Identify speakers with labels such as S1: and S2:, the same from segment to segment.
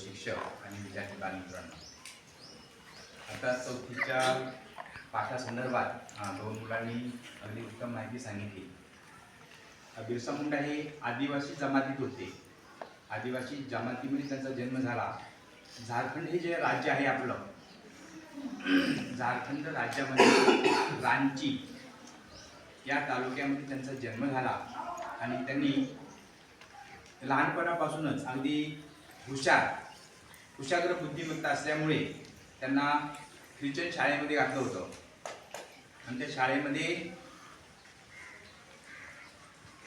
S1: शिक्षक आणि विद्यार्थी बालमित्रांनो, आता चौथीच्या पाठासंदर्भात दोन मुलांनी अगदी उत्तम माहिती सांगितली. बिरसा मुंडा हे आदिवासी जमातीत होते. आदिवासी जमातीमध्ये त्यांचा जन्म झाला. झारखंड हे जे राज्य आहे आपलं, झारखंड राज्यामध्ये रांची या तालुक्यामध्ये त्यांचा जन्म झाला आणि त्यांनी लहानपणापासूनच अगदी कुशाग्र बुद्धिमत्ता असल्यामुळे त्यांना ख्रिश्चन शाळेमध्ये घातलं होतं आणि त्या शाळेमध्ये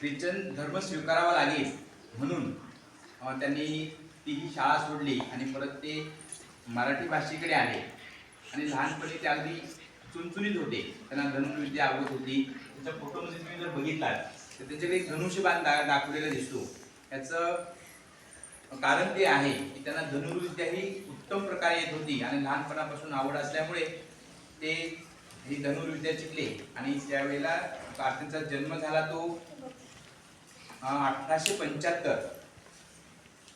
S1: ख्रिश्चन धर्म स्वीकारावा लागेल म्हणून त्यांनी तीही शाळा सोडली आणि परत ते मराठी भाषेकडे आले. आणि लहानपणी ते अगदी चुणचुणीत होते, त्यांना धनुर्विद्या आवडत होती. त्यांच्या फोटोमध्ये तुम्ही जर बघितलात तर त्याच्याकडे एक धनुष्यबाण दाखवलेला दिसतो. याचं कारण ते आहे की त्यांना धनुर्विद्या ही उत्तम प्रकारे येत होती आणि लहानपणापासून आवड असल्यामुळे ते ही धनुर्विद्या शिकले. आणि त्यावेळेला त्यांचा जन्म झाला तो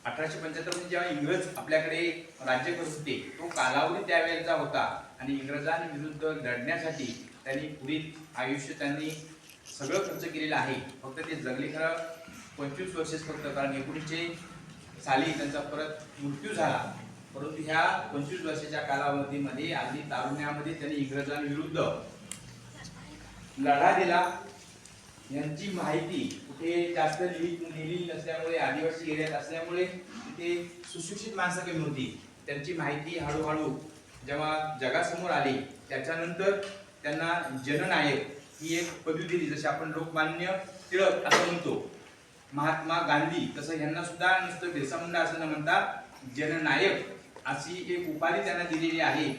S1: 1875 मध्ये जेव्हा इंग्रज आपल्याकडे राज्य करत होते तो कालावधी त्यावेळेचा होता आणि इंग्रजांविरुद्ध लढण्यासाठी त्यांनी पुढील आयुष्य त्यांनी सगळं खर्च केलेलं आहे. फक्त ते जगले खरं 25 वर्षच फक्त, कारण 1900 साली त्यांचा परत मृत्यू झाला. परंतु ह्या 25 वर्षाच्या कालावधीमध्ये अगदी तारुण्यामध्ये त्यांनी इंग्रजांविरुद्ध लढा दिला. यांची माहिती कुठे जास्त लिहिलेली नसल्यामुळे, आदिवासी एरियात असल्यामुळे तिथे सुशिक्षित माणसं कमी होती. त्यांची माहिती हळूहळू जेव्हा जगासमोर आली त्याच्यानंतर त्यांना जननायक ही एक पदवी दिली. जसे आपण लोकमान्य टिळक असं म्हणतो, महात्मा गांधी, तसं यांना सुद्धा नुसतं बिरसा मुंडा असं न म्हणता जननायक अशी एक उपाधी त्यांना दिलेली आहे.